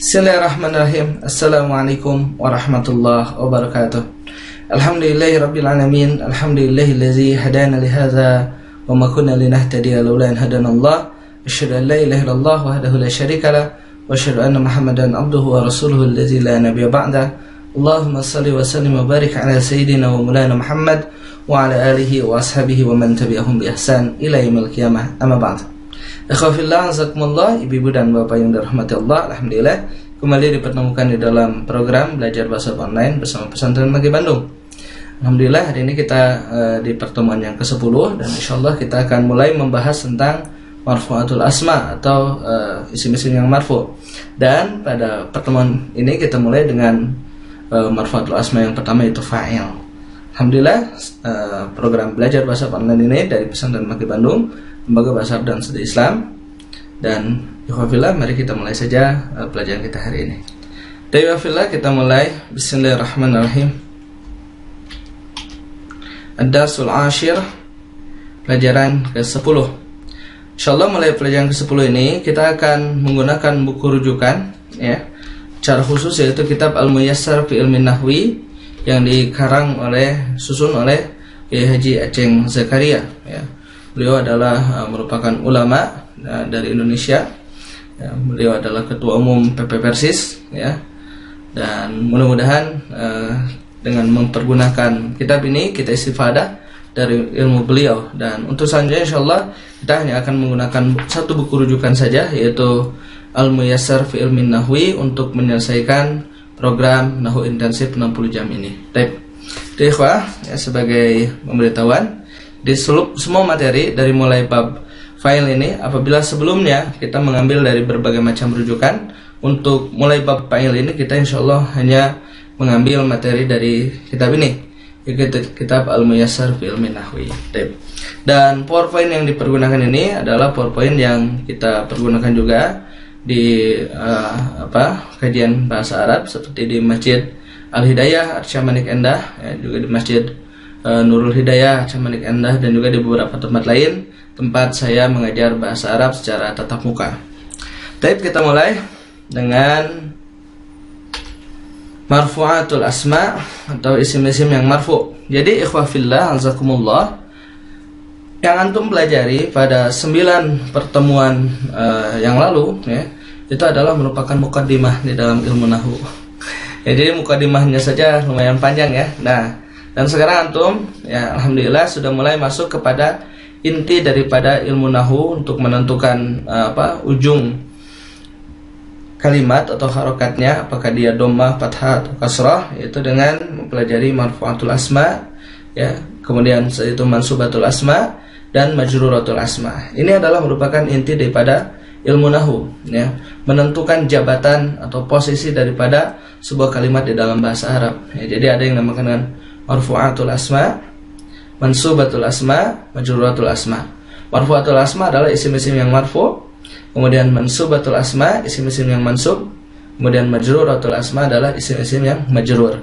Bismillahirrahmanirrahim. Assalamualaikum warahmatullahi wabarakatuh. Alhamdulillahirabbil alamin. Alhamdulillahillazi hadana li hadza wa ma kunna linahtadiya laula an hadanallah. Asyhadu an la ilaha illallah wahdahu la syarikalah wa asyhadu anna Muhammadan abduhu wa rasuluhu allazi la nabiyya ba'da. Allahumma shalli wa sallim wa barik ala sayyidina wa maulana Muhammad wa ala alihi wa ashabihi wa man tabi'ahum bi ihsan ila yaumil qiyamah. Amma ba'd. Akhwafillah, azakumullah, ibu-ibu dan bapak yang dirahmati Allah. Alhamdulillah kembali dipertemukan di dalam program belajar bahasa online bersama Pesantren Maggi Bandung. Alhamdulillah hari ini kita di pertemuan yang ke-10 dan insyaallah kita akan mulai membahas tentang marfu'atul asma atau isim-isim yang marfu. Dan pada pertemuan ini kita mulai dengan marfu'atul asma yang pertama yaitu fa'il. Alhamdulillah program belajar bahasa online ini dari Pesantren Maggi Bandung, Lembaga Bahasa Arab dan Studi Islam. Dan ikhwafillah, mari kita mulai saja pelajaran kita hari ini. Dari ikhwafillah kita mulai. Bismillahirrahmanirrahim. Ad-darsul ashir, pelajaran ke-10. Insyaallah mulai pelajaran ke-10 ini kita akan menggunakan buku rujukan ya. Secara khusus yaitu kitab Al-Muyassar fi Ilmin Nahwi yang susun oleh Kiai Haji Aceng Zakaria ya. Beliau adalah merupakan ulama dari Indonesia ya, beliau adalah ketua umum PP Persis ya. Dan mudah-mudahan dengan mempergunakan kitab ini kita istifadah dari ilmu beliau. Dan untuk selanjutnya insyaallah kita hanya akan menggunakan satu buku rujukan saja yaitu Al-Muyassar fi Ilmin Nahwi untuk menyelesaikan program Nahwu intensif 60 jam ini. Baik. Ikhwah ya, sebagai pemberitahuan di semua materi dari mulai bab file ini, apabila sebelumnya kita mengambil dari berbagai macam rujukan, untuk mulai bab file ini kita insyaallah hanya mengambil materi dari kitab ini, yaitu kitab Al-Muyassar fi Ilmin Nahwi. Dan PowerPoint yang dipergunakan ini adalah PowerPoint yang kita pergunakan juga di kajian bahasa Arab seperti di Masjid Al-Hidayah Arca Manik Endah ya, juga di Masjid Nurul Hidayah Arca Manik Endah, dan juga di beberapa tempat lain tempat saya mengajar bahasa Arab secara tatap muka. Baik, kita mulai dengan marfu'atul asma atau isim-isim yang marfu. Jadi ikhwah fillah azakumullah, yang antum pelajari pada 9 pertemuan yang lalu ya, itu adalah merupakan mukaddimah di dalam ilmu nahwu. Ya, jadi mukaddimahnya saja lumayan panjang ya. Nah, dan sekarang antum ya alhamdulillah sudah mulai masuk kepada inti daripada ilmu nahwu untuk menentukan ujung kalimat atau harokatnya, apakah dia dhammah, fathah atau kasrah, yaitu dengan mempelajari marfu'atul asma ya, kemudian itu mansubatul asma dan majruratul asma. Ini adalah merupakan inti daripada ilmu nahwu ya, menentukan jabatan atau posisi daripada sebuah kalimat di dalam bahasa Arab ya. Jadi ada yang dinamakan dengan marfu'atul asma, mansubatul asma, majruratul asma. Marfu'atul asma adalah isim-isim yang marfu', kemudian mansubatul asma isim-isim yang mansub, kemudian majruratul asma adalah isim-isim yang majrur.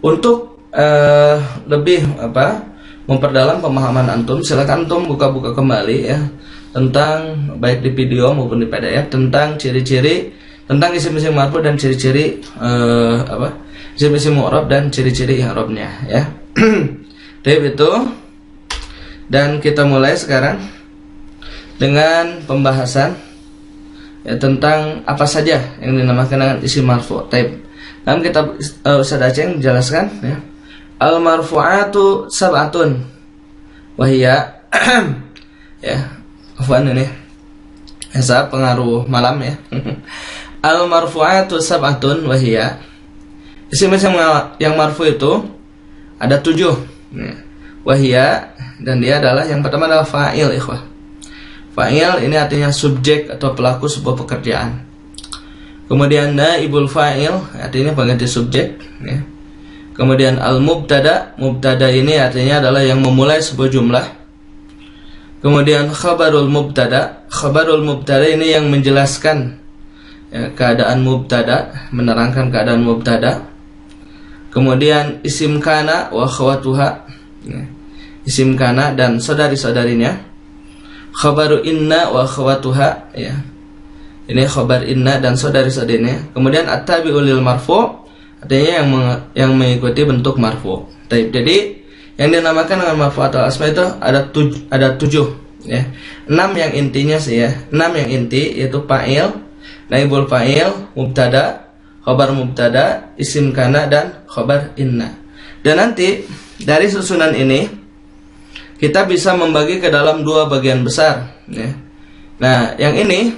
Untuk lebih memperdalam pemahaman antum, silakan antum buka-buka kembali ya tentang baik di video maupun di PDF tentang ciri-ciri tentang isim-isim marfu dan ciri-ciri isim-isim mu'rab dan ciri-ciri i'rabnya ya. Baik itu. Dan kita mulai sekarang dengan pembahasan ya, tentang apa saja yang dinamakan dengan isim marfu. Taib. Dalam kitab Ustaz Aceh menjelaskan ya, al-marfu'atu sab'atun wahia ya, afwan ini hesab pengaruh malam ya. Al-marfu'atu sab'atun wahia, isim-isim yang marfu itu ada 7 ya. Wahia, dan dia adalah yang pertama adalah fa'il ikhwah. Fa'il ini artinya subjek atau pelaku sebuah pekerjaan. Kemudian naibul fa'il artinya pengganti subjek ya. Kemudian al-mubtada, mubtada ini artinya adalah yang memulai sebuah jumlah. Kemudian khabarul mubtada, khabarul mubtada ini yang menjelaskan ya, keadaan mubtada, menerangkan keadaan mubtada. Kemudian isim kana wa khawatuha ya, isim kana dan saudari-saudarinya. Khabaru inna wa khawatuha ya, Ini khabar inna dan saudari-saudarinya. Kemudian at-tabi'u lil marfu' artinya yang mengikuti bentuk marfu'. Jadi yang dinamakan dengan marfu' atau asma itu ada 7 ya. 6 yang intinya sih ya. 6 yang inti yaitu fa'il, naibul fa'il, mubtada, khabar mubtada, isim kana dan khabar inna. Dan nanti dari susunan ini kita bisa membagi ke dalam 2 bagian besar ya. Nah, yang ini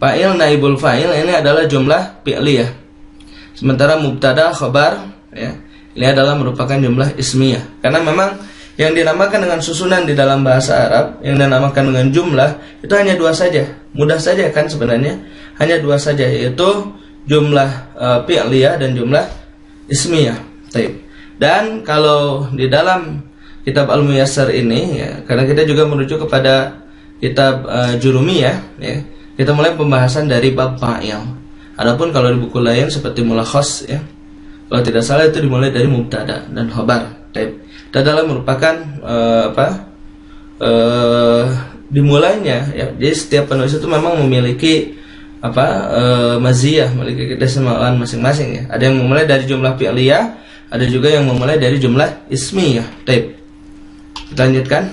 fa'il, naibul fa'il ini adalah jumlah fi'liyah. Sementara mubtada, khabar ya, ini adalah merupakan jumlah ismiyah. Karena memang yang dinamakan dengan susunan di dalam bahasa Arab, yang dinamakan dengan jumlah itu hanya 2 saja. Mudah saja kan sebenarnya, hanya 2 saja, yaitu jumlah fi'liyah dan jumlah ismiyah. Dan kalau di dalam kitab Al-Muyassar ini ya, karena kita juga merujuk kepada kitab Jurumiyah ya, kita mulai pembahasan dari bab fa'il. Adapun kalau di buku lain seperti Mulakhas ya, kalau tidak salah itu dimulai dari mubtada dan khabar. Itu adalah merupakan dimulainya ya. Jadi setiap penulis itu memang memiliki maziyah, memiliki keistimewaan masing-masing ya. Ada yang memulai dari jumlah fi'liyah, ada juga yang memulai dari jumlah ismiyah. Kita lanjutkan.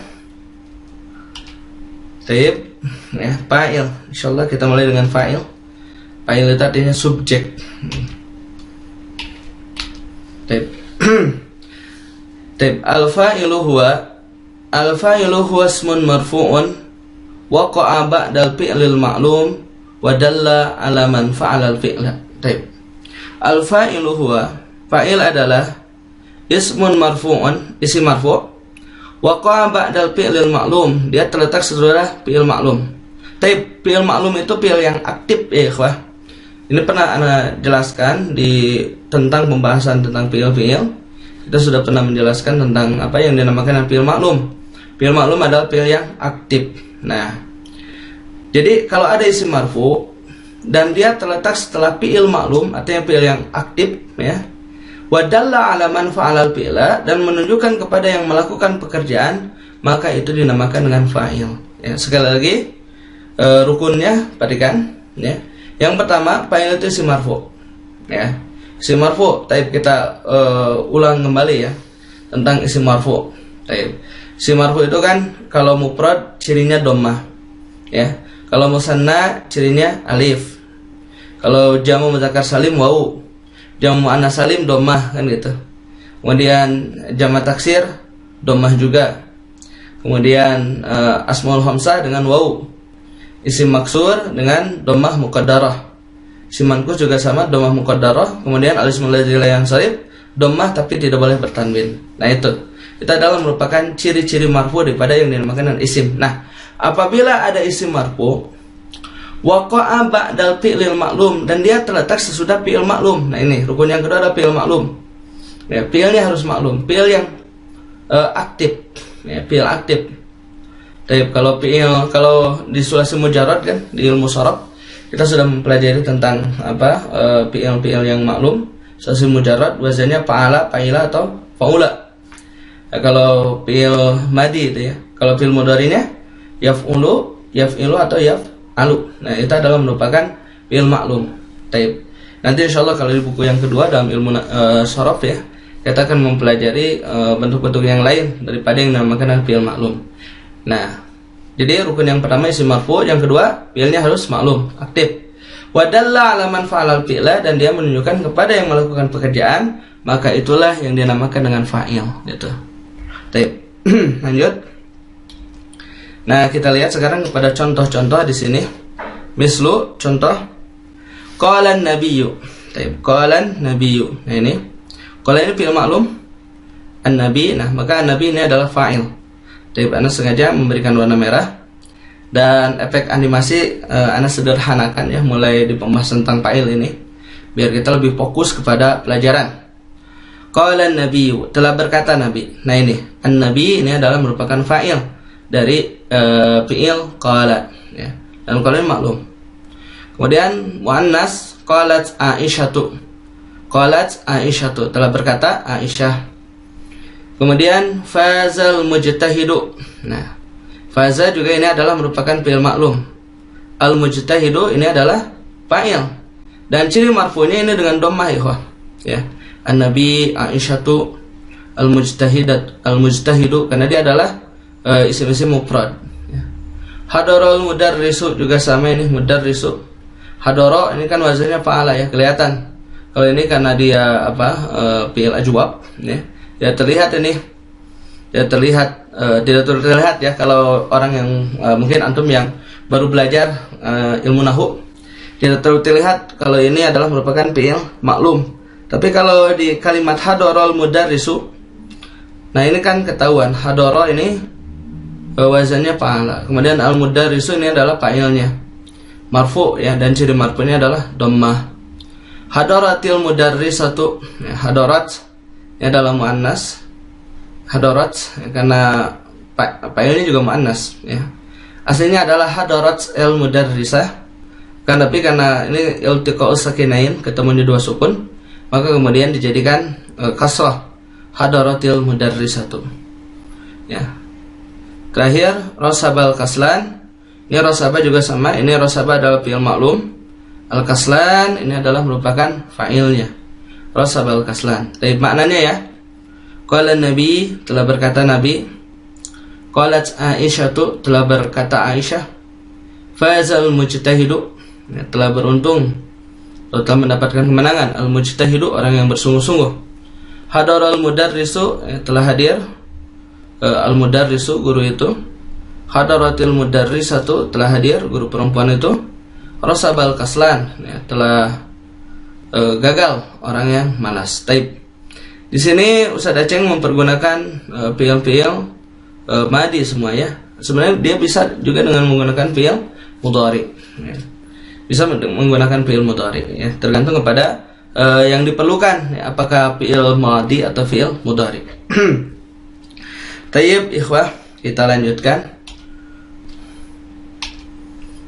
Ya, fa'il. Insyaallah kita mulai dengan fa'il. Fa'il itu artinya subjek. Al-fa'ilu huwa ismun marfu'un waqa'a ba'dal fi'lil ma'lum wa dalla 'ala man fa'ala al-fi'la. Al-fa'ilu huwa, fa'il adalah ismun marfu'un, isim marfu', waqa'a ba'dal fi'lil ma'lum, dia terletak setelah fi'il ma'lum. Fi'il ma'lum itu fi'il yang aktif ya ikhwah. Ini pernah Anda jelaskan tentang pembahasan tentang fi'il-fi'il. Kita sudah pernah menjelaskan tentang apa yang dinamakan fi'il ma'lum. Fi'il ma'lum adalah fi'il yang aktif. Nah, jadi kalau ada isim marfu dan dia terletak setelah fi'il ma'lum, artinya fi'il yang aktif ya, wa dalla 'ala man fa'ala al-fi'la, dan menunjukkan kepada yang melakukan pekerjaan, maka itu dinamakan dengan fa'il. Ya, sekali lagi rukunnya perhatikan ya. Yang pertama, fa'il itu isim marfu ya. Isim marfu, kita ulang kembali ya tentang isim marfu. Isim marfu itu kan kalau mufrad cirinya dhammah ya. Kalau musanna cirinya alif. Kalau jamu mudzakkar salim wawu. Jamu muannas salim dhammah kan gitu. Kemudian jamak taksir dhammah juga. Kemudian asmaul khamsah dengan wawu. Isim maksur dengan dhammah muqaddarah. Isim manqus juga sama, dhammah muqaddarah. Kemudian al-ismul ladzi la yansarif, dhammah tapi tidak boleh bertanwin. Nah itu adalah merupakan ciri-ciri marfu daripada yang dinamakan isim. Nah, apabila ada isim marfu waqa'a ba'dal fi'lil ma'lum, dan dia terletak sesudah fi'il ma'lum. Nah ini rukun yang kedua adalah fi'il ma'lum. Ya, fi'ilnya harus ma'lum, fi'il yang aktif. Ya, fi'il aktif. Kalau di sulasi mujarrad kan di ilmu sharaf kita sudah mempelajari tentang fi'il yang maklum. Sulasi mujarrad wazannya fa'ala, fa'ila atau fa'ula. Nah, kalau fi'il madi itu ya. Kalau fi'il mudhari'nya yaf'ulu, yaf'ilu atau yaf'alu. Nah, itu adalah merupakan fi'il maklum. Nanti insyaallah kalau di buku yang kedua dalam ilmu sharaf ya, kita akan mempelajari bentuk-bentuk yang lain daripada yang dinamakan fi'il maklum. Nah, jadi rukun yang pertama isim marfu, yang kedua fi'ilnya harus maklum, aktif. Wa dalla 'ala man fa'ala al-fi'la, dan dia menunjukkan kepada yang melakukan pekerjaan, maka itulah yang dinamakan dengan fa'il gitu. Lanjut. Nah, kita lihat sekarang kepada contoh-contoh di sini. Mislu contoh qala an-nabiyyu. Qala an-nabiyyu. Nah ini qala ini fi'il maklum. An-nabi, nah maka an-nabi ini adalah fa'il. Anda sengaja memberikan warna merah, dan efek animasi Anda sederhanakan ya, mulai di pembahasan tentang fa'il ini biar kita lebih fokus kepada pelajaran. Qala an-nabiyyu, telah berkata nabi. Nah ini an-nabi ini adalah merupakan fa'il dari fi'il qala ya. Dan qala ini maklum. Kemudian muannas qalat Aisyatu. Qalat Aisyatu, telah berkata Aisyah. Kemudian fazal mujtahidu. Nah, faza juga ini adalah merupakan fi'il maklum. Al-mujtahidu ini adalah fa'il. Dan ciri marfu'nya ini dengan dhammah ikhwah. Ya. An-nabi, Aisyatu, al-mujtahidu karena dia adalah isim-isim mufrad. Ya. Hadarul mudarrisu juga sama ini mudarrisu. Hadara ini kan wazannya fa'ala ya, kelihatan. Kalau ini karena dia fi'il ajwab ya. Dia terlihat ini. Dia terlihat tidak terlihat ya kalau orang yang mungkin antum yang baru belajar ilmu nahwu tidak terlalu terlihat kalau ini adalah merupakan fi'il maklum. Tapi kalau di kalimat hadarul mudarrisu, nah ini kan ketahuan hadara ini wazannya fa'ala. Kemudian al-mudarrisu ini adalah fa'ilnya marfu ya, dan ciri marfu'nya adalah dhammah. Hadaratil mudarrisatu ya, hadarat ini adalah muannas. Hadarat ya, karena fa'ilnya juga muannas ya. Aslinya adalah hadarat al mudarrisah. Kan tapi karena ini iltiqa'us sakinain, ketemunya dua sukun, maka kemudian dijadikan kasrah. Hadaratil mudarrisatu. Ya. Terakhir rasabal kaslan. Ini rasabah juga sama. Ini rasabah adalah fi'il maklum. Al-kaslan ini adalah merupakan fa'ilnya. Rasabal kaslan. Tapi maknanya ya. Qala Nabi, telah berkata Nabi. Qalat Aisyatu, telah berkata Aisyah. Fazal mujtahidu, ya, telah beruntung atau telah mendapatkan kemenangan. Al-mujtahidu, orang yang bersungguh-sungguh. Hadaral mudarrisu, ya, telah hadir. Al-mudarrisu, guru itu. Hadaratil mudarrisatu, telah hadir, guru perempuan itu. Rasabal kaslan, ya, telah gagal, orang yang malas. Taib. Di sini Ustaz Aceng mempergunakan fi'il madi semua ya. Sebenarnya dia bisa juga dengan menggunakan fi'il mudhari. Ya. Bisa menggunakan fi'il mudhari ya, tergantung kepada yang diperlukan ya, apakah fi'il madi atau fi'il mudhari. Tayyib ikhwah, kita lanjutkan.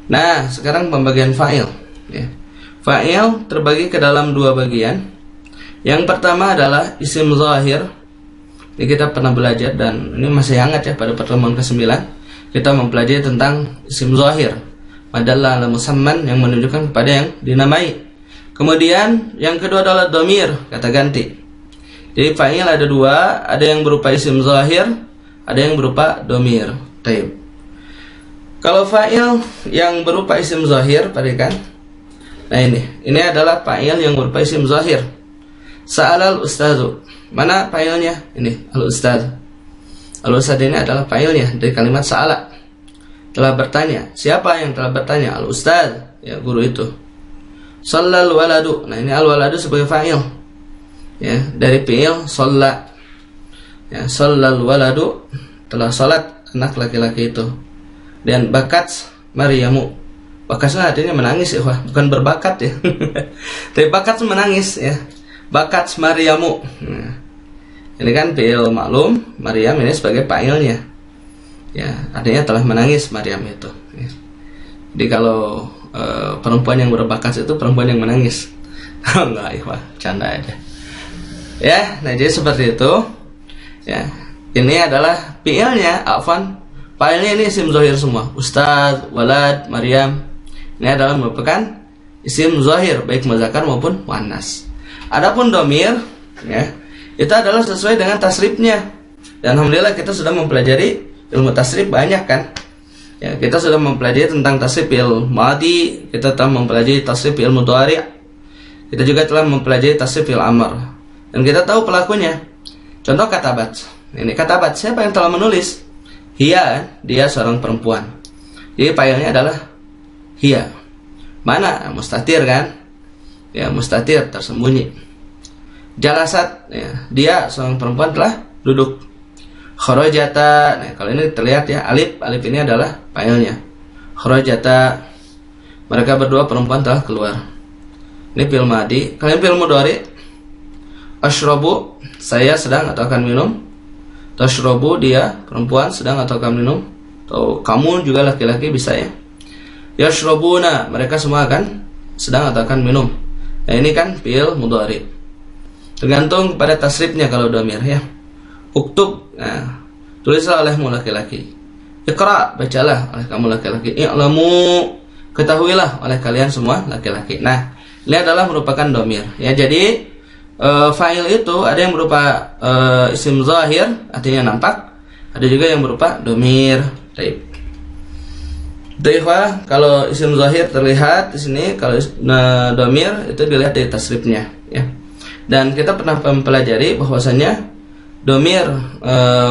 Nah, sekarang pembagian fa'il ya. Fa'il terbagi ke dalam dua bagian. Yang pertama adalah isim zahir. Ini kita pernah belajar dan ini masih hangat ya, pada pertemuan ke-9 kita mempelajari tentang isim zahir. Madalla ala musamman, yang menunjukkan kepada yang dinamai. Kemudian yang kedua adalah dhamir, kata ganti. Jadi fa'il ada dua, ada yang berupa isim zahir, ada yang berupa dhamir. Taib. Kalau fa'il yang berupa isim zahir, perhatikan. Nah ini adalah fa'il yang berupa isim zahir. Sa'alal ustazu. Mana fa'ilnya? Ini al-ustaz. Al-ustaz ini adalah fa'ilnya dari kalimat sa'ala. Telah bertanya. Siapa yang telah bertanya? Al-ustaz, ya, guru itu. Shallal waladu. Nah, ini al-waladu sebagai fa'il. Ya, dari fi'il shalla. Ya, shallal waladu, telah salat anak laki-laki itu. Dan bakat Maryamu. Bakatnya artinya menangis ya, bukan berbakat ya. Tapi bakat menangis ya. Bakat Maryamu. Nah, ini kan fi'il maklum, Maryam ini sebagai fa'ilnya. Ya, artinya telah menangis Maryam itu. Ya. Jadi kalau perempuan yang berbakat itu perempuan yang menangis. Enggak, ya, canda aja. Ya, nah jadi seperti itu. Ya, ini adalah fi'ilnya, afwan. Fa'ilnya ini isim zahir semua. Ustaz, walad, Maryam. Ini adalah merupakan isim zahir, baik muzakkar maupun muannas. Adapun dhamir, ya, itu adalah sesuai dengan tasrifnya. Dan alhamdulillah kita sudah mempelajari ilmu tasrif banyak kan. Ya, kita sudah mempelajari tentang tasrif fi'il madi, kita telah mempelajari tasrif fi'il mudhari'. Kita juga telah mempelajari tasrif fi'il amr. Dan kita tahu pelakunya. Contoh katabat. Ini katabat, siapa yang telah menulis? Hiya, dia seorang perempuan. Jadi fa'ilnya adalah hiya. Mana? Mustatir kan? Ya, mustatir, tersembunyi. Jalasat, ya, dia seorang perempuan telah duduk. Kharajata, nah kalau ini terlihat ya, alif ini adalah fa'ilnya. Kharajata, mereka berdua perempuan telah keluar. Ini fi'il madi. Kalian fi'il mudhari. Ashrabu, saya sedang atau akan minum. Tashrabu, dia perempuan sedang atau akan minum. Atau kamu juga laki-laki bisa ya. Yashrabuna, mereka semua akan sedang atau akan minum. Nah ini kan fi'il mudhari. Tergantung pada tasrifnya kalau dhamir ya. Uktub, nah, tulislah olehmu laki-laki. Iqra, bacalah oleh kamu laki-laki. I'lamu, ketahuilah oleh kalian semua laki-laki. Nah, ini adalah merupakan domir. Ya, jadi fa'il itu ada yang berupa isim zahir, artinya nampak, ada juga yang berupa domir. Baik. Kalau isim zahir terlihat di sini, kalau domir itu dilihat dari tasrifnya, ya. Dan kita pernah mempelajari bahwasanya domir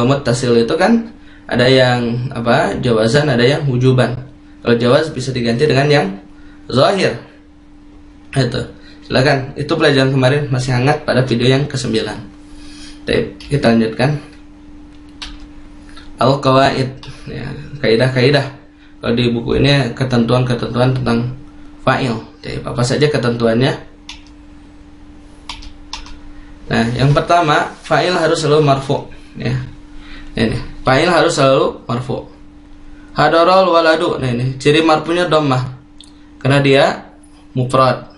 muttasil itu kan ada yang jawazan, ada yang wujuban. Kalau jawaz bisa diganti dengan yang zahir. Itu. Silakan. Itu pelajaran kemarin masih hangat pada video yang ke-9. Baik, kita lanjutkan. Al-qawaid, ya, kaidah-kaidah. Kalau di buku ini ketentuan-ketentuan tentang fa'il. Jadi apa saja ketentuannya? Nah, yang pertama, fa'il harus selalu marfu', ya. Ini, fa'il harus selalu marfu'. Hadarul waladu. Nah, ini ciri marfu'nya dhammah. Karena dia mufrad.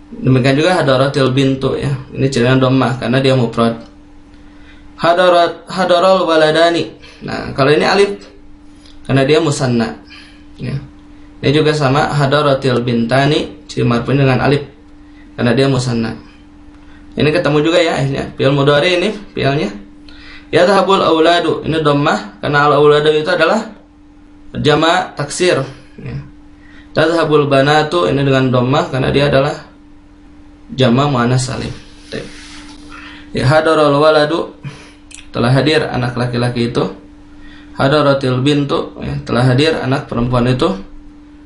Demikian juga hadaratil bintu, ya. Ini cirinya dhammah karena dia mufrad. Hadarul waladani. Nah, kalau ini alif karena dia musanna, ya. Ini juga sama hadaratil bintani, ciri marfu'nya dengan alif karena dia musanna. Ini ketemu juga ya akhirnya. Fi'il mudhari ini fi'ilnya. Yadhhabul auladu, ini dhammah karena al-auladu itu adalah jama' taksir, ya. Tadhhabul banatu ini dengan dhammah karena dia adalah jama' muannas salim. Ya, hadarul waladu, telah hadir anak laki-laki itu. Hadaratil bintu, ya, telah hadir anak perempuan itu.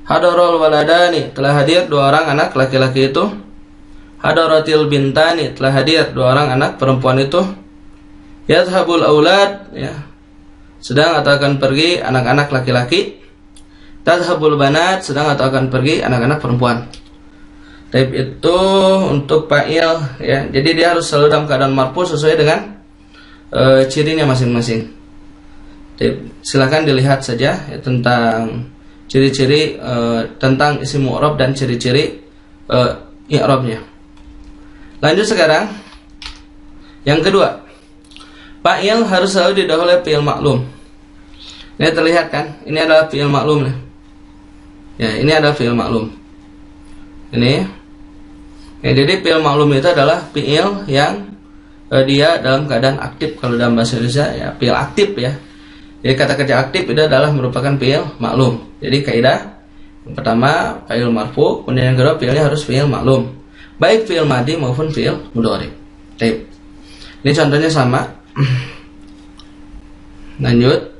Hadarul waladani, telah hadir dua orang anak laki-laki itu. Hadaratil bintani, telah hadir dua orang anak perempuan itu. Yadhhabul aulad, ya, sedang atau akan pergi anak-anak laki-laki. Tadhhabul banat, sedang atau akan pergi anak-anak perempuan. Type itu untuk fa'il, ya. Jadi dia harus selalu dalam keadaan marfu sesuai dengan cirinya masing-masing. Silakan dilihat saja, ya, tentang ciri-ciri tentang isim mu'rab dan ciri-ciri i'rabnya. Lanjut sekarang yang kedua, fa'il harus selalu didahului fi'il maklum. Ini terlihat kan? Ini adalah fi'il maklum nih. Ya, ini adalah fi'il maklum. Ini. Ya, jadi fi'il maklum itu adalah fi'il yang dia dalam keadaan aktif. Kalau dalam bahasa Indonesia, ya, fi'il aktif, ya. Jadi kata kerja aktif itu adalah merupakan fi'il maklum. Jadi kaidah yang pertama fi'il marfu, kemudian yang kedua fi'ilnya harus fi'il maklum, baik fi'il madhi maupun fi'il mudhari. Baik. Ini contohnya sama. Lanjut.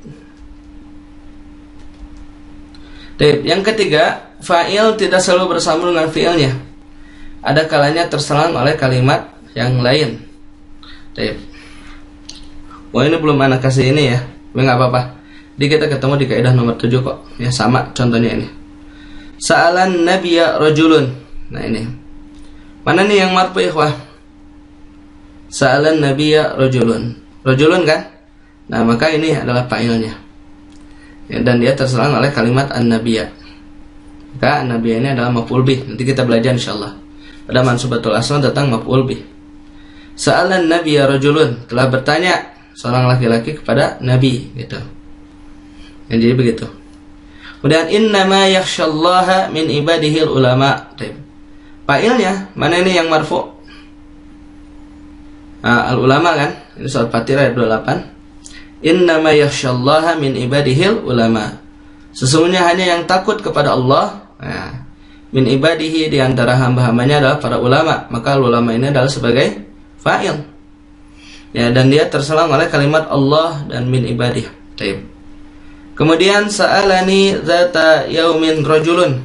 Baik, yang ketiga, fa'il tidak selalu bersambung dengan fi'ilnya. Ada kalanya terselang oleh kalimat yang lain. Baik. Wah, ini belum anak kasih ini ya. Tapi nggak apa-apa. Jadi kita ketemu di kaidah nomor 7 kok. Ya, sama contohnya ini. Sa'alan nabiyya rajulun. Nah, ini. Mana nih yang marfu, ikhwah? Sa'alan nabiyya rajulun. Rajulun kan? Nah, maka ini adalah fa'ilnya. Ya, dan dia terselang oleh kalimat an-nabiyya. Maka an-nabiyya ini adalah maf'ul bih. Nanti kita belajar insyaallah. Pada mansubatul asma datang maf'ul bih. Sa'alan nabiyya rajulun, telah bertanya seorang laki-laki kepada nabi, gitu. Yang jadi begitu. Kemudian innama yakhsyallaha min ibadihil ulama. Fa'ilnya mana ini yang marfu? Nah, al-ulama kan? Ini surat Fatir ayat 28. Innama yakhsyallaha min ibadihil ulama. Sesungguhnya hanya yang takut kepada Allah, nah, min ibadihi, di antara hamba-hambanya adalah para ulama. Maka ulama ini adalah sebagai fa'il. Ya, dan dia terselang oleh kalimat Allah dan min ibadih. Baik. Kemudian sa'alani zata yaumin rajulun,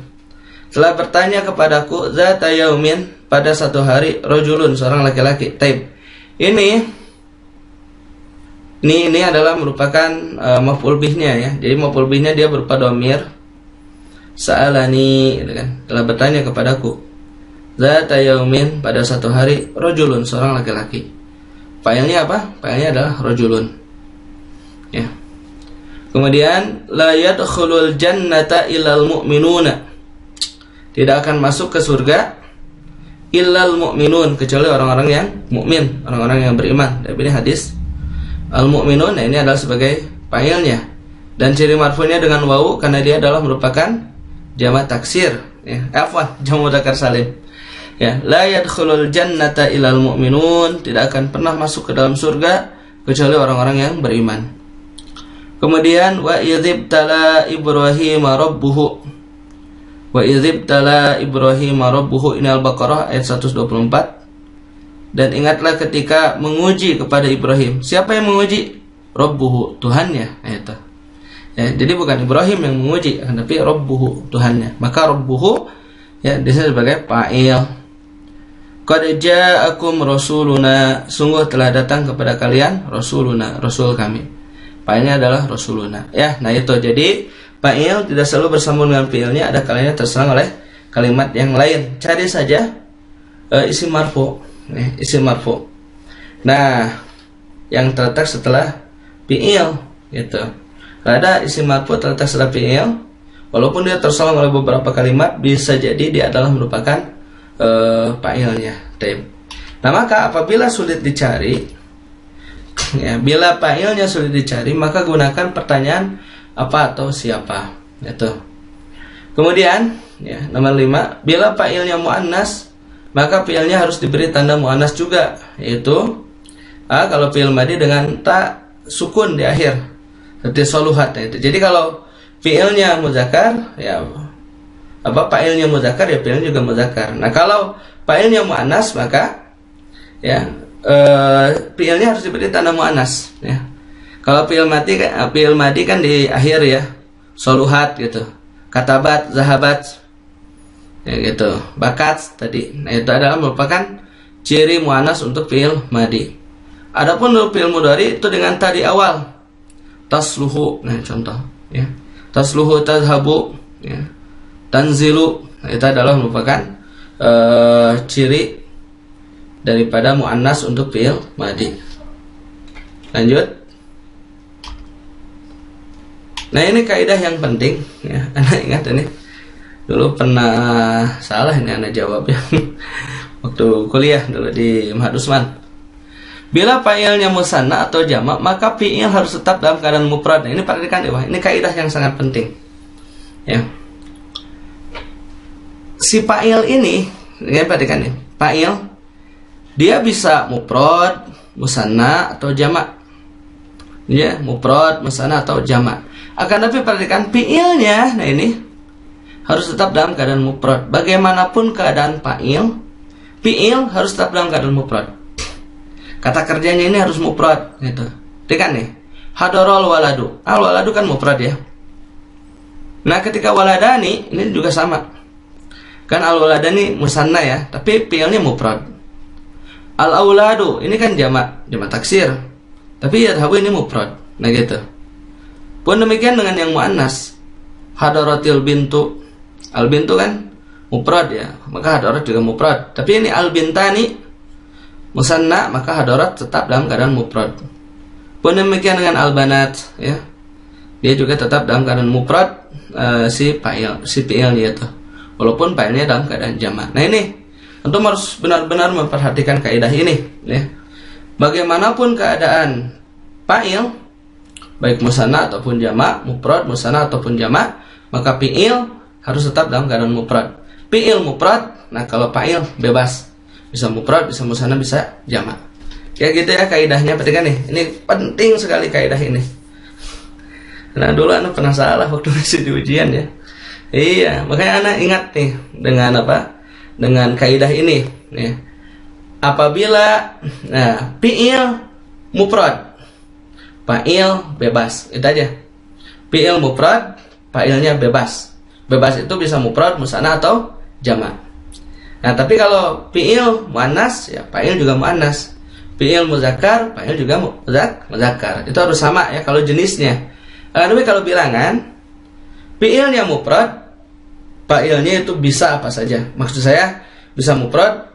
telah bertanya kepadaku zata yaumin, pada satu hari, rajulun, seorang laki-laki. Baik. Ini adalah merupakan maf'ul bihnya, ya. Jadi maf'ul bihnya dia berupa dhamir sa'alani, gitu kan. Telah bertanya kepadaku zata yaumin, pada satu hari, rajulun, seorang laki-laki. Fa'ilnya apa? Fa'ilnya adalah rajulun. Ya. Kemudian la yadkhulul jannata illal mu'minuna. Tidak akan masuk ke surga illal mu'minun, kecuali orang-orang yang mukmin, orang-orang yang beriman. Dan ini hadis al-mu'minun, nah ini adalah sebagai fa'ilnya. Dan ciri marfu'nya dengan wawu karena dia adalah merupakan jamak taksir, ya. Jamak mudzakkar salim. Ya, la yadkhulul jannata ilal mu'minun, tidak akan pernah masuk ke dalam surga kecuali orang-orang yang beriman. Kemudian wa idzibtala Ibrahim rabbuhu. Wa idzibtala Ibrahim rabbuhu, ini Al-Baqarah ayat 124. Dan ingatlah ketika menguji kepada Ibrahim. Siapa yang menguji? Rabbuhu, Tuhannya. Itu. Ya, jadi bukan Ibrahim yang menguji, tapi Rabbuhu, Tuhannya. Maka Rabbuhu ya disebut sebagai fa'il. Qad ja'akum rasuluna, sungguh telah datang kepada kalian rasuluna, rasul kami. Fa'ilnya adalah rasuluna. Ya, nah itu. Jadi fa'il tidak selalu bersambung dengan fi'ilnya, ada kalanya terserang oleh kalimat yang lain. Cari saja isim marfu. Isim marfu. Nah, yang terletak setelah fi'il gitu. Kalau ada isim marfu terletak setelah fi'il, walaupun dia terserang oleh beberapa kalimat, bisa jadi dia adalah merupakan fa'ilnya. Nah, maka apabila sulit dicari, ya, bila fa'ilnya sulit dicari, maka gunakan pertanyaan apa atau siapa. Itu. Kemudian, ya, nomor 5, bila fa'ilnya muannas, maka fi'ilnya harus diberi tanda muannas juga, yaitu kalau fi'il madhi dengan ta sukun di akhir. Seperti soluhat itu. Jadi kalau fi'ilnya muzakkar, ya fa'ilnya muzakkar, ya fi'ilnya juga muzakkar. Nah, kalau fa'ilnya muannas, maka ya fi'ilnya harus diberi tanda muannas, ya. Kalau fi'il madhi kan di akhir, ya. Soluhat gitu. Katabat, zahabat, ya gitu. Bakat tadi. Nah, itu adalah merupakan ciri muannas untuk fi'il madhi. Adapun untuk fi'il mudhari itu dengan ta di awal. Tasluhu, nah contoh, ya. Tasluhu tadhabu, ya. Tanzilu, nah, itu adalah merupakan ciri daripada muannas untuk fi'il madhi. Lanjut. Nah, ini kaidah yang penting, ya. Anak ingat ini. Dulu pernah salah ini anak jawabnya. Waktu kuliah dulu di Mahad Usman. Bila fa'ilnya musanna atau jamak, maka fi'il harus tetap dalam keadaan mufrad. Nah, ini perhatikan ya, ini kaidah yang sangat penting. Ya. Si fa'il ini, perhatikan ya, fa'il dia bisa mufrad, musanna atau jamak. Ya, mufrad, musanna atau jamak. Akan tapi perhatikan fi'ilnya, nah ini harus tetap dalam keadaan mufrad. Bagaimanapun keadaan fa'il, fi'il harus tetap dalam keadaan mufrad. Kata kerjanya ini harus mufrad gitu. Perhatikan nih. Hadarul waladu. Al waladu kan mufrad, ya. Nah, ketika waladani ini juga sama. Kan al waladani musanna, ya, tapi fi'ilnya mufrad. Al auladu ini kan jamak taksir. Tapi yadhabu ini mufrad. Nah, gitu. Pun demikian dengan yang muannas. Hadaratil bintu. Al bintu kan mufrad, ya. Maka hadarat juga mufrad. Tapi ini al bintani musanna, maka hadarat tetap dalam keadaan mufrad. Pun demikian dengan al-banat, ya. Dia juga tetap dalam keadaan mufrad, si fi'ilnya itu. Walaupun fa'ilnya dalam keadaan jamak. Nah, ini antum harus benar-benar memperhatikan kaidah ini, ya. Bagaimanapun keadaan fa'il, baik musanna ataupun jamak, mufrad, musanna ataupun jamak, maka fi'il harus tetap dalam keadaan mufrad. Fi'il mufrad, nah kalau fa'il bebas. Bisa mufrad, bisa musanna, bisa jamak. Ya gitu ya kaidahnya. Perhatikan nih, ini penting sekali kaidah ini. Nah, dulu anak pernah salah waktu masih di ujian, ya. Iya, makanya anak ingat nih dengan apa? Dengan kaidah ini, ya. Apabila fi'il mufrad, fa'il bebas, itu aja. Fi'il mufrad, fa'ilnya bebas. Bebas itu bisa mufrad, musanna atau jamak. Nah, tapi kalau fi'il muannas, ya fa'il juga muannas. Fi'il muzakkar, fa'il juga muzakkar. Itu harus sama, ya, kalau jenisnya. Tapi kalau bilangan, fi'ilnya mufrad, fa'ilnya itu bisa apa saja. Maksud saya bisa mufrad,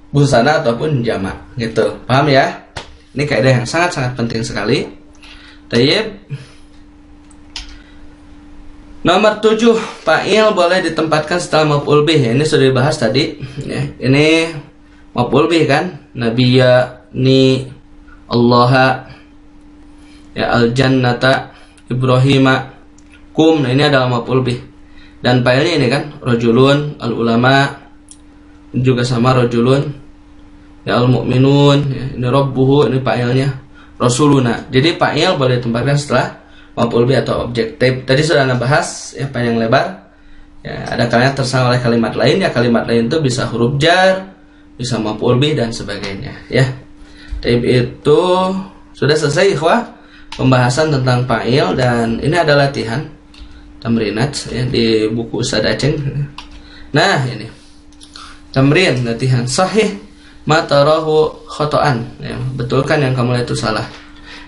musanna ataupun jamak, gitu. Paham ya? Ini kaidah yang sangat-sangat penting sekali. Tayyib. Nomor 7, fa'il boleh ditempatkan setelah maf'ul bih. Ini sudah dibahas tadi, ya. Ini maf'ul bih kan? Nabiyya, ni, Allaha, ya, al-jannata, Ibrahima, kum. Nah, ini adalah maf'ul bih. Dan fa'ilnya ini kan rajulun, al ulama juga sama rajulun, ya al mu'minun, ya, ini rabbuhu, ini fa'ilnya rasuluna. Jadi fa'il boleh ditempatkan setelah maf'ul bih atau objek. Tadi sudah Anda bahas ya panjang lebar. Ya, ada kalanya tersambung oleh kalimat lain, ya kalimat lain itu bisa huruf jar, bisa maf'ul bih dan sebagainya, ya. Itu sudah selesai ikhwah pembahasan tentang fa'il, dan ini ada latihan tamrinat ya di buku Ustaz Aceng. Nah, ini tamrin latihan sahih ma tarahu khata'an, ya, betulkan yang kamu lihat itu salah.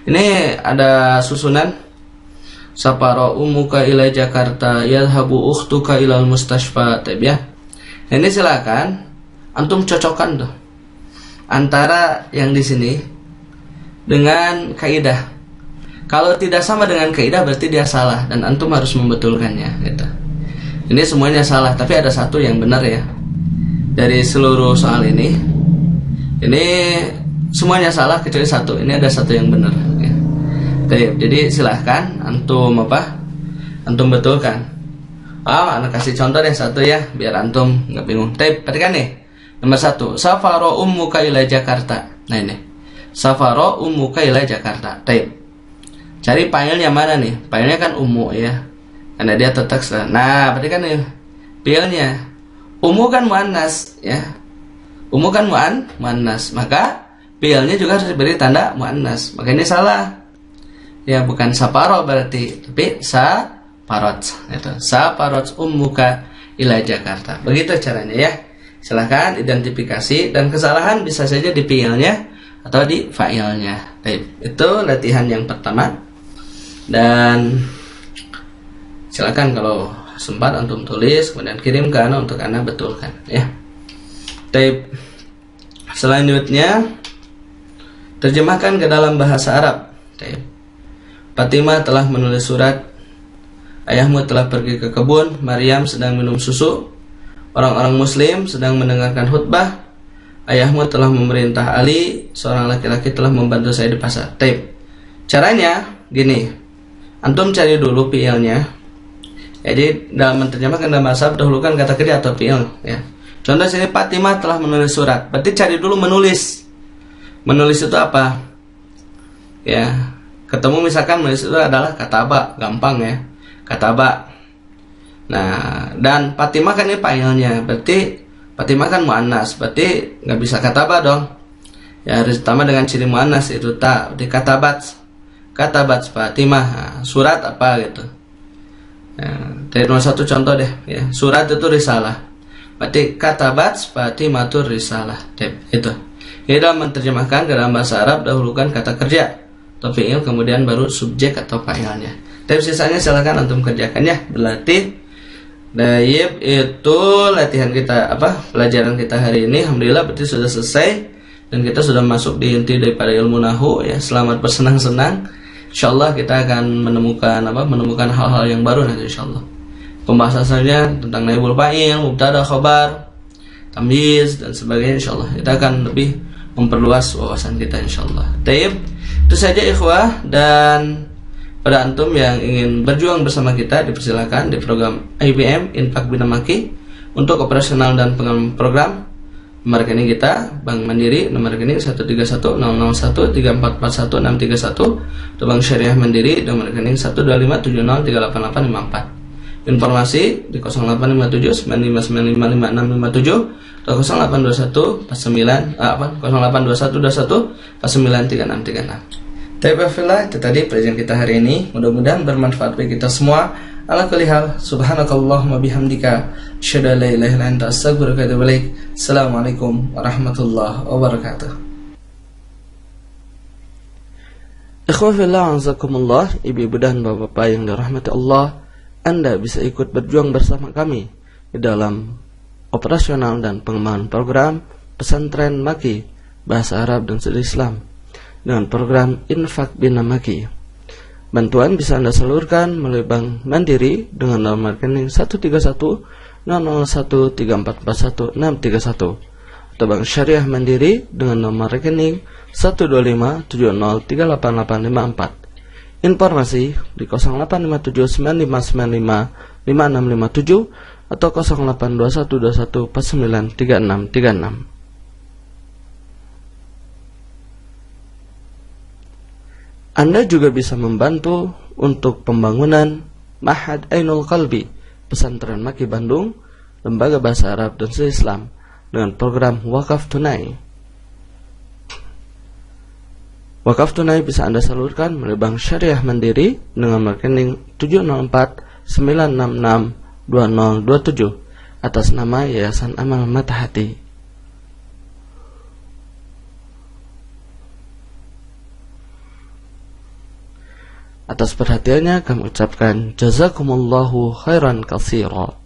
Ini ada susunan sapara umuka ila Jakarta yadhabu ukhtuka ilal mustashfa, ya. Ini silakan antum cocokkan tuh antara yang di sini dengan kaidah. Kalau tidak sama dengan kaidah berarti dia salah dan antum harus membetulkannya, gitu. Ini semuanya salah, tapi ada satu yang benar ya. Dari seluruh soal ini semuanya salah kecuali satu. Ini ada satu yang benar, ya. Jadi silahkan antum antum betulkan. Anak kasih contoh deh satu ya, biar antum nggak bingung. Perhatikan nih, nomor 1, safaro ummuka ila Jakarta. Nah ini, safaro ummuka ila Jakarta. Cari fa'ilnya mana nih? Fa'ilnya kan ummu ya, karena dia tetap. Nah, berarti kan nih fi'ilnya ummu kan muannas ya. Ummu kan muannas, maka fi'ilnya juga harus diberi tanda muannas. Maka ini salah. Ya, bukan saparo berarti, tapi saparot. Itu saparot ummuka ila Jakarta. Begitu caranya ya. Silahkan identifikasi, dan kesalahan bisa saja di fi'ilnya atau di fa'ilnya. Itu latihan yang pertama. Dan silakan kalau sempat antum tulis kemudian kirimkan untuk Anda betulkan ya. Selanjutnya terjemahkan ke dalam bahasa Arab. Fatimah telah menulis surat, ayahmu telah pergi ke kebun, Maryam sedang minum susu, orang-orang muslim sedang mendengarkan khutbah, ayahmu telah memerintah Ali, seorang laki-laki telah membantu saya di pasar. Caranya gini, antum cari dulu fi'ilnya. Jadi dalam menerjemahkan dalam bahasa Arab dahulukan kata kerja atau fi'il ya. Contoh sini Fatimah telah menulis surat. Berarti cari dulu menulis. Menulis itu apa? Ya, ketemu misalkan menulis itu adalah kataba, gampang ya. Kataba. Nah, dan Fatimah kan ini fa'ilnya. Berarti Fatimah kan muannas, berarti nggak bisa kataba dong. Ya harus ditambah dengan ciri muannas itu ta. Berarti katabat Fatimah. Nah, surat apa gitu. Nah, dari nomor 1 contoh deh ya. Surat itu risalah. Berarti katabat Fatimah itu risalah. Itu. Jadi dalam menerjemahkan ke dalam bahasa Arab dahulukan kata kerja atau fi'il, kemudian baru subjek atau fa'ilnya. Tapi sisanya silakan antum kerjakan ya, berlatih. Itu latihan kita pelajaran kita hari ini. Alhamdulillah berarti sudah selesai dan kita sudah masuk di inti daripada ilmu nahwu ya. Selamat bersenang-senang. Insyaallah kita akan menemukan hal-hal yang baru nanti insyaallah. Pembahasannya tentang naibul fa'il, mubtada, khabar, tamyiz dan sebagainya insyaallah. Kita akan lebih memperluas wawasan kita insyaallah. Itu saja ikhwah, dan pada antum yang ingin berjuang bersama kita dipersilakan di program IBM Infak Bina Maki untuk operasional dan pengembangan program. Nomor rekening kita Bank Mandiri, nomor rekening 1310001344161, atau Bank Syariah Mandiri, nomor rekening 12570388854. Informasi di 085795955657 atau 0821293636. Itu tadi pelajaran kita hari ini. Mudah-mudahan bermanfaat bagi kita semua. Ala kulli hal, subhanakallahumma bihamdika, asyhadu an la ilaha illa anta, astaghfiruka wa atubu ilaik. Assalamualaikum warahmatullahi wabarakatuh. Ikhwan fillah, azakumullah, ibu-ibu dan bapak-bapak yang dirahmati Allah, Anda bisa ikut berjuang bersama kami di dalam operasional dan pengembangan program pesantren Maki bahasa Arab dan studi Islam dengan program Infak Bina Maki. Bantuan bisa Anda salurkan melalui Bank Mandiri dengan nomor rekening 1310001344161 atau Bank Syariah Mandiri dengan nomor rekening 12570388854. Informasi di 08579595 5657 atau 082121493636. Anda juga bisa membantu untuk pembangunan Ma'had Ainul Qalbi, Pesantren Maki Bandung, Lembaga Bahasa Arab dan Studi Islam, dengan program wakaf tunai. Wakaf tunai bisa Anda salurkan melalui Bank Syariah Mandiri dengan rekening 704-966-2027 atas nama Yayasan Amal Mata Hati. Atas perhatiannya kami ucapkan jazakumullahu khairan katsira.